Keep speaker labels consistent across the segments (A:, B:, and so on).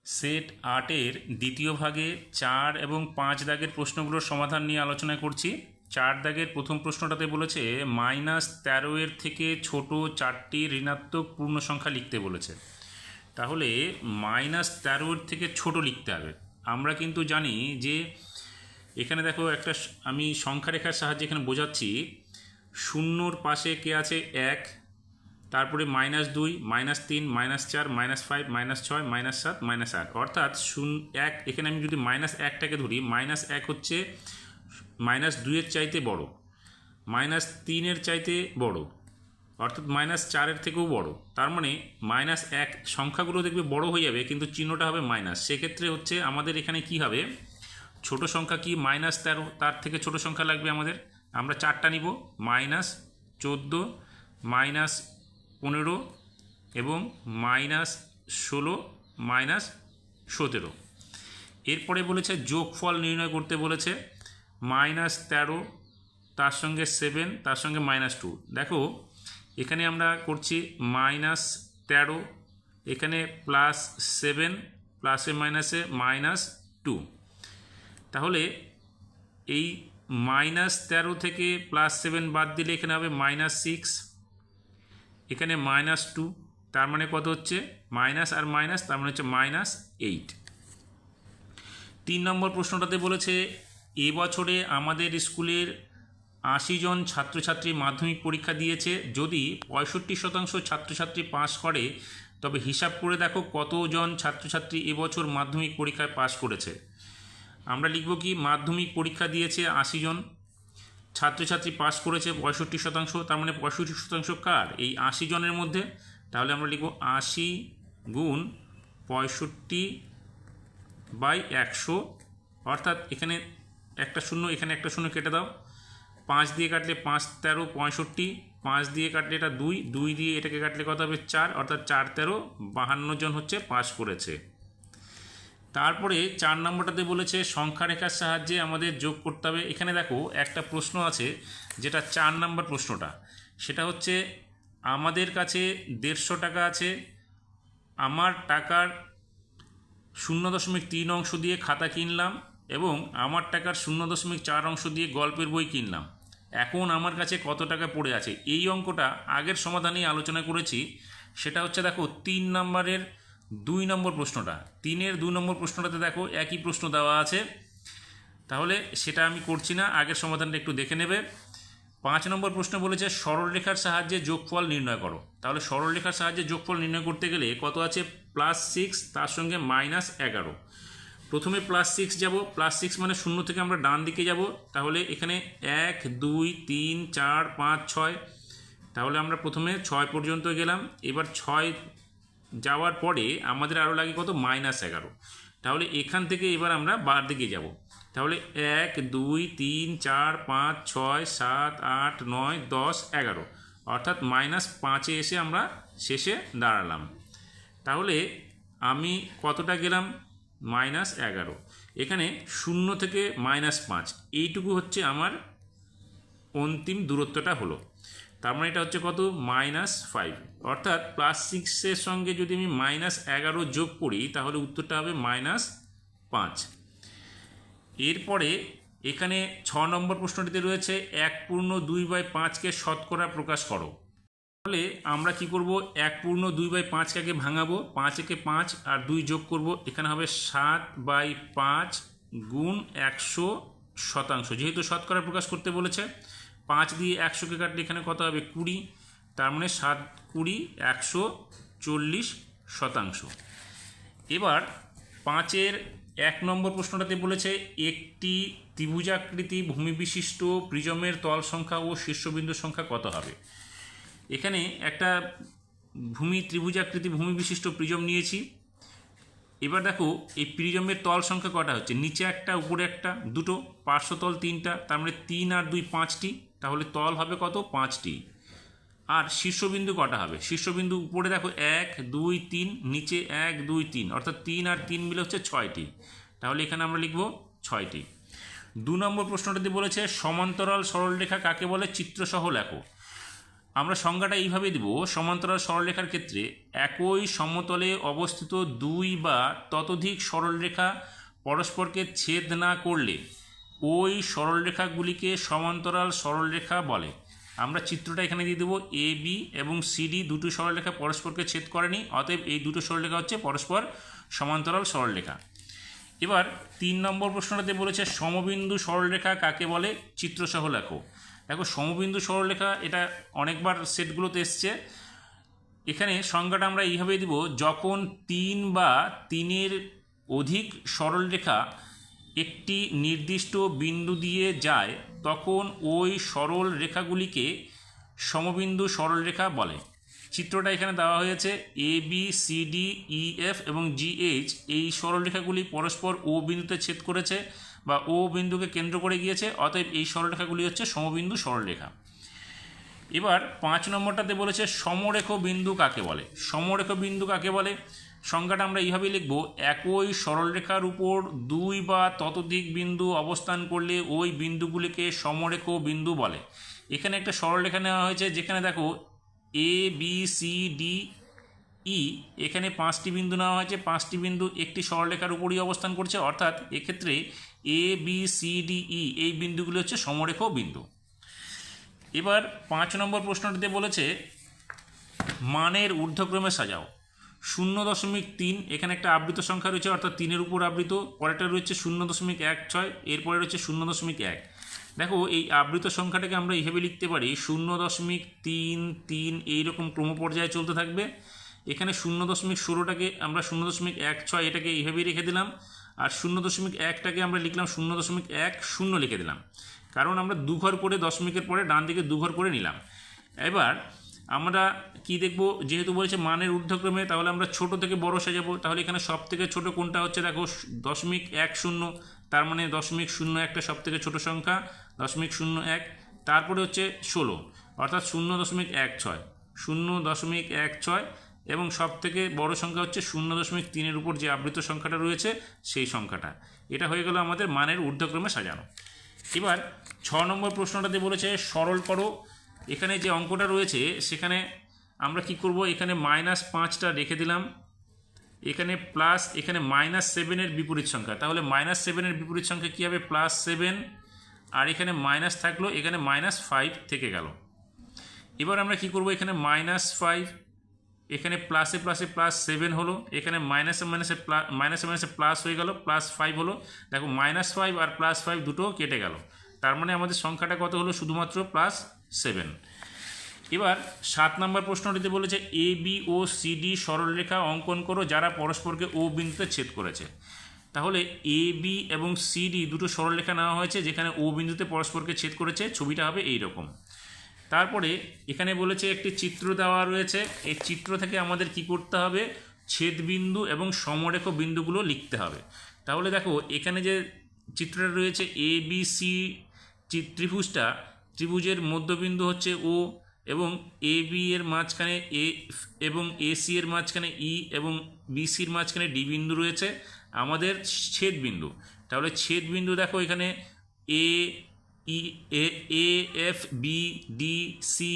A: Set 8-এর দ্বিতীয় ভাগে 4 এবং 5 দাগের প্রশ্নগুলোর সমাধান নিয়ে আলোচনা করছি। 4 দাগের প্রথম প্রশ্নটাতে বলেছে -13 এর থেকে ছোট 4টি ঋণাত্মক পূর্ণ সংখ্যা লিখতে বলেছে। তাহলে -13 এর থেকে ছোট লিখতে হবে। আমরা কিন্তু জানি যে এখানে দেখো একটা আমি সংখ্যা রেখার সাহায্যে এখানে বোঝাচ্ছি, শূন্যর পাশে কে আছে 1, তারপরে -2, -3, -4, -5, -6, -7, -8, অর্থাৎ 1 এখানে আমি যদি -1টাকে ধরি, -1 হচ্ছে -2-এর চাইতে বড়, -3-এর চাইতে বড়, অর্থাৎ -4-এর থেকেও বড়। তার মানে -1 সংখ্যাগুলো দেখবে বড় হয়ে যাবে, কিন্তু চিহ্নটা হবে মাইনাস। সেক্ষেত্রে হচ্ছে আমাদের এখানে কি হবে, ছোট সংখ্যা কি -13, তার থেকে ছোট সংখ্যা লাগবে আমাদের। আমরা 4টা নিব, -14, -15 এবং -16, -17। এরপরে বলেছে যোগফল নির্ণয় করতে বলেছে, -13 তার সঙ্গে 7 তার সঙ্গে -2। দেখো এখানে আমরা করছি -13, এখানে +7, প্লাসে মাইনাসে -2। তাহলে এই -13 থেকে +7 বাদ দিলে এখানে হবে -6, এখানে -2, তার মানে কত হচ্ছে মাইনাস আর মাইনাস, তার মানে হচ্ছে -8। 3 নম্বর প্রশ্নটাতে বলেছে এবছরে আমাদের স্কুলের 80 জন ছাত্রছাত্রী মাধ্যমিক পরীক্ষা দিয়েছে। যদি 65% ছাত্রছাত্রী পাস করে, তবে হিসাব করে দেখো কতজন ছাত্রছাত্রী এবছর মাধ্যমিক পরীক্ষায় পাস করেছে। আমরা লিখব কি, মাধ্যমিক পরীক্ষা দিয়েছে 80 জন, ছাত্রছাত্রী পাস করেছে 65%, তার মানে 65% কার, এই 80 জনের মধ্যে। তাহলে আমরা লিখব 80 গুণ 65/100, অর্থাৎ এখানে একটা শূন্য, এখানে একটা শূন্য কেটে দাও। 5 দিয়ে কাটলে 5 13 65, 5 দিয়ে কাটলে এটা 2, 2 দিয়ে এটাকে কাটলে কত হবে 4, অর্থাৎ 4 13 52 জন হচ্ছে পাস করেছে। তারপরে 4 নম্বরটাতে বলেছে সংখ্যা রেখার সাহায্যে আমাদের যোগ করতে হবে। এখানে দেখো একটা প্রশ্ন আছে, যেটা 4 নম্বর প্রশ্নটা, সেটা হচ্ছে আমাদের কাছে 150 টাকা আছে, আমার টাকার 0.3 অংশ দিয়ে খাতা কিনলাম এবং আমার টাকার 0.4 অংশ দিয়ে গল্পের বই কিনলাম। এখন আমার কাছে কত টাকা পড়ে আছে। এই অঙ্কটা আগের সমাধানেই আলোচনা করেছি। সেটা হচ্ছে দেখো 3 নম্বরের 2 নম্বর প্রশ্নটা, 3-এর 2 নম্বর প্রশ্নটাতে দেখো একই প্রশ্ন দেওয়া আছে। তাহলে সেটা আমি করছি না, আগের সমাধানটা একটু দেখে নেবে। 5 নম্বর প্রশ্ন বলেছে সরলরেখার সাহায্যে যোগফল নির্ণয় করো। তাহলে সরলরেখার সাহায্যে যোগফল নির্ণয় করতে গেলে কত আছে, +6 তার সঙ্গে -11। প্রথমে +6 যাব, +6 মানে শূন্য থেকে আমরা ডান দিকে যাব। তাহলে এখানে 1 2 3 4 5 6, তাহলে আমরা প্রথমে 6 পর্যন্ত গেলাম। এবার 6 যাওয়ার পরে আমাদের আরও লাগে কত, -11। তাহলে এখান থেকে এবার আমরা বার দিকে যাব। তাহলে 1 2 3 4 5 6 7 8 9 10 11, অর্থাৎ -5-এ এসে আমরা শেষে দাঁড়ালাম। তাহলে আমি কতটা গেলাম, -11। এখানে 0 থেকে -5, এইটুকু হচ্ছে আমার অন্তিম দূরত্বটা হলো। তার মানে এটা হচ্ছে কত, -5, অর্থাৎ +6-এর সঙ্গে যদি আমি -11 যোগ করি, তাহলে উত্তরটা হবে -5। এরপরে এখানে 6 নম্বর প্রশ্নটিতে রয়েছে 1/2/5-কে শতকরা প্রকাশ করো। তাহলে আমরা কি করব, 1/2/5-কে আগে ভাঙাবো, 5 একে 5 আর 2 যোগ করব, এখানে হবে 7/5 গুণ 100%। যেহেতু শতকরা প্রকাশ করতে বলেছে, 5 দিয়ে 100-কে কাটলে এখানে কত হবে 20, তার মানে 7 20 140%। এবার 5-এর 1 নম্বর প্রশ্নটাতে বলেছে একটি ত্রিভুজাকৃতি ভূমি বিশিষ্ট প্রিজমের তল সংখ্যা ও শীর্ষবিন্দু সংখ্যা কত হবে। এখানে একটা ত্রিভুজাকৃতি ভূমি বিশিষ্ট প্রিজম নিয়েছি। এবার দেখো এই প্রিজমের তল সংখ্যা কটা হচ্ছে, নিচে একটা উপরে একটা, দুটো, পার্শ্বতল 3টা, তার মানে 3 আর 2 5টি, তাহলে তল হবে কত, 5টি। আর শীর্ষবিন্দু কটা হবে, শীর্ষবিন্দু উপরে দেখো 1 2 3, নিচে 1 2 3, অর্থাৎ 3 আর 3 মিলে হচ্ছে 6টি। তাহলে এখানে আমরা লিখব 6টি। 2 নম্বর প্রশ্নটাতে বলেছে সমান্তরাল সরলরেখা কাকে বলে, চিত্রসহ লেখো। আমরা সংজ্ঞাটা এইভাবে দেব, সমান্তরাল সরলরেখার ক্ষেত্রে একই সমতলে অবস্থিত দুই বা ততোধিক সরলরেখা পরস্পরকে ছেদ না করলে ওই সরলরেখাগুলিকে সমান্তরাল সরলরেখা বলে। আমরা চিত্রটা এখানে দিয়ে দেবো, এ বি এবং সিডি দুটো সরলরেখা পরস্পরকে ছেদ করেনি, অতএব এই দুটো সরলরেখা হচ্ছে পরস্পর সমান্তরাল সরলরেখা। এবার 3 নম্বর প্রশ্নটাতে বলেছে সমবিন্দু সরলরেখা কাকে বলে, চিত্রসহ লেখো। দেখো সমবিন্দু সরলরেখা এটা অনেকবার সেটগুলোতে এসছে। এখানে সংজ্ঞাটা আমরা এইভাবেই দিব, যখন 3 বা 3-এর অধিক সরলরেখা একটি নির্দিষ্ট বিন্দু দিয়ে যায় তখন ওই সরল রেখাগুলিকে সমবিন্দু সরলরেখা বলে। চিত্রটা এখানে দেওয়া হয়েছে, A B C D E F এবং জি এইচ এই সরলরেখাগুলি পরস্পর ও বিন্দুতে ছেদ করেছে বা ও বিন্দুকে কেন্দ্র করে গিয়েছে, অতএব এই সরলরেখাগুলি হচ্ছে সমবিন্দু সরলরেখা। এবার 5 নম্বরটাতে বলেছে সমরেখ বিন্দু কাকে বলে। সমরেখ বিন্দু কাকে বলে, সংজ্ঞাটা আমরা এইভাবেই লিখব, একই সরলরেখার উপর দুই বা ততোধিক বিন্দু অবস্থান করলে ওই বিন্দুগুলিকে সমরেখ বিন্দু বলে। এখানে একটা সরলরেখা নেওয়া হয়েছে, যেখানে দেখো এ বি সি ডি ই, এখানে 5টি বিন্দু নেওয়া হয়েছে, 5টি বিন্দু একটি সরলরেখার উপরই অবস্থান করছে, অর্থাৎ এক্ষেত্রে এ বি সি ডি ই এই বিন্দুগুলি হচ্ছে সমরেখ বিন্দু। এবার 5 নম্বর প্রশ্নটিতে বলেছে মানের ঊর্ধ্বক্রমে সাজাও। 0.3 এখানে একটা আবৃত সংখ্যা রয়েছে, অর্থাৎ 3-এর উপর আবৃত। পরেরটা রয়েছে 0.16, এরপরে রয়েছে 0.1। দেখো এই আবৃত সংখ্যাটাকে আমরা এইভাবে লিখতে পারি, 0.33 এইরকম ক্রমপর্যায়ে চলতে থাকবে। এখানে 0.16টাকে আমরা 0.16 এটাকে এইভাবেই রেখে দিলাম, আর 0.1টাকে আমরা লিখলাম 0.10 লিখে দিলাম, কারণ আমরা দুঘর করে দশমিকের পরে ডান দিকে দুঘর করে নিলাম। এবার আমরা কি দেখব, যেহেতু বলেছে মানের ঊর্ধ্বক্রমে, তাহলে আমরা ছোট থেকে বড় সাজাবো। তাহলে এখানে সব থেকে ছোট কোনটা হচ্ছে, দেখো 0.10, তার মানে 0.01টা সব থেকে ছোট সংখ্যা, 0.01। তারপরে হচ্ছে 16, অর্থাৎ 0.16, 0.16 এবং সব থেকে বড় সংখ্যা হচ্ছে 0.3-এর উপর যে আবৃত সংখ্যাটা রয়েছে সেই সংখ্যাটা। এটা হয়ে গেল আমাদের মানের ঊর্ধ্বক্রমে সাজানো। এবার 6 নম্বর প্রশ্নটাতে বলেছে সরল করো। এখানে যে অঙ্কটা রয়েছে সেখানে আমরা কি করব, এখানে -5টা রেখে দিলাম, এখানে প্লাস, এখানে -7-এর বিপরীত সংখ্যা, তাহলে -7-এর বিপরীত সংখ্যা কী হবে, +7, আর এখানে মাইনাস থাকলো, এখানে -5 থেকে গেল। এবার আমরা কি করব, এখানে -5, এখানে প্লাসে প্লাসে +7 হলো, এখানে মাইনাসে মাইনাসে প্লাস হয়ে গেল, +5 হলো। দেখো -5 আর +5 দুটো কেটে গেল, তার মানে আমাদের সংখ্যাটা কত হলো, শুধুমাত্র +7। এবার 7 নম্বর প্রশ্নটিতে বলেছে A B O C D সরলরেখা অঙ্কন করো যারা পরস্পরকে ও বিন্দুতে ছেদ করেছে। তাহলে এ বি এবং সি ডি দুটো সরলরেখা নেওয়া হয়েছে যেখানে ও বিন্দুতে পরস্পরকে ছেদ করেছে, ছবিটা হবে এই রকম। তারপরে এখানে বলেছে একটি চিত্র দেওয়া রয়েছে, এই চিত্র থেকে আমাদের কি করতে হবে, ছেদবিন্দু এবং সমরেখ বিন্দুগুলো লিখতে হবে। তাহলে দেখো এখানে যে চিত্রটা রয়েছে এ বি সি ত্রিভুজটা, ত্রিভুজের মধ্যবিন্দু হচ্ছে ও, এবং এ বি এর মাঝখানে এ এবং এ সি এর মাঝখানে ই এবং বি সির মাঝখানে ডি বিন্দু রয়েছে আমাদের ছেদবিন্দু। তাহলে ছেদবিন্দু দেখো এখানে A E A F B D C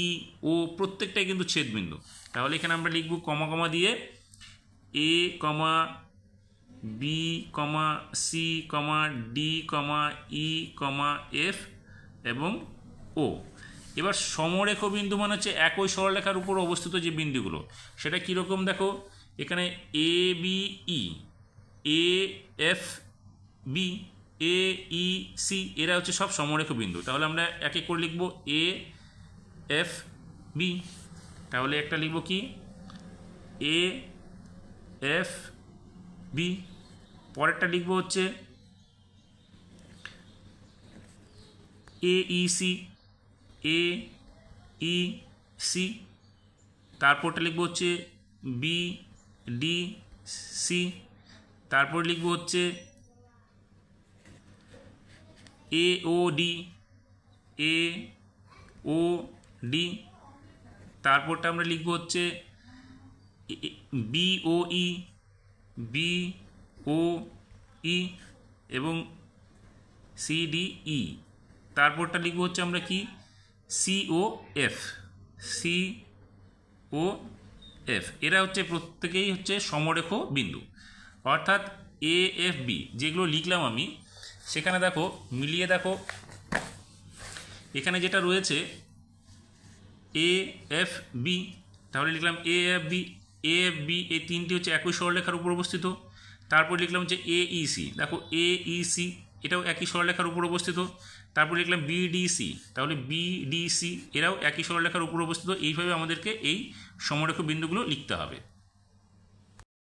A: E ও প্রত্যেকটাই কিন্তু ছেদবিন্দু। তাহলে এখানে আমরা লিখব কমা কমা দিয়ে এ কমা B comma c comma D কমা ই কমা এফ এবং ও। এবার সমরেখ বিন্দু মানে হচ্ছে একই সরলরেখার উপর অবস্থিত যে বিন্দুগুলো, সেটা কীরকম দেখো, এখানে A B E, A F B, A E C, এরা হচ্ছে সব সমরেখ বিন্দু। তাহলে আমরা এক এক করে লিখব এ এফ বি। তাহলে একটা লিখব কি, এ এফ বি। পরেরটা লিখব হচ্ছে এ ই সি, এ ই সি। তারপরটা লিখব হচ্ছে বি ডি সি। তারপর লিখব হচ্ছে এ ও ডি, এ ও ডি। তারপরটা আমরা লিখব হচ্ছে বি ও ই, বি ও ই এবং সি ডি ই। তারপরটা লিখব হচ্ছে আমরা কি, সি ও এফ। সি ও এফ, এরা হচ্ছে প্রত্যেকেই হচ্ছে সমরেখ বিন্দু। অর্থাৎ এ এফ বি যেগুলো লিখলাম আমি, সেখানে দেখো মিলিয়ে দেখো, এখানে যেটা রয়েছে এ এফ বি, তাহলে লিখলাম A F B, A F B এই তিনটি হচ্ছে একই সরলরেখার উপর অবস্থিত। তারপর লিখলাম হচ্ছে এ ই সি, দেখো এ ই সি এটাও একই সরলরেখার উপর অবস্থিত। তারপর লিখলাম বিডিসি, তাহলে বিডিসি এরাও একই সরলরেখার উপর অবস্থিত। এইভাবে আমাদেরকে এই সমরেখ বিন্দুগুলো লিখতে হবে।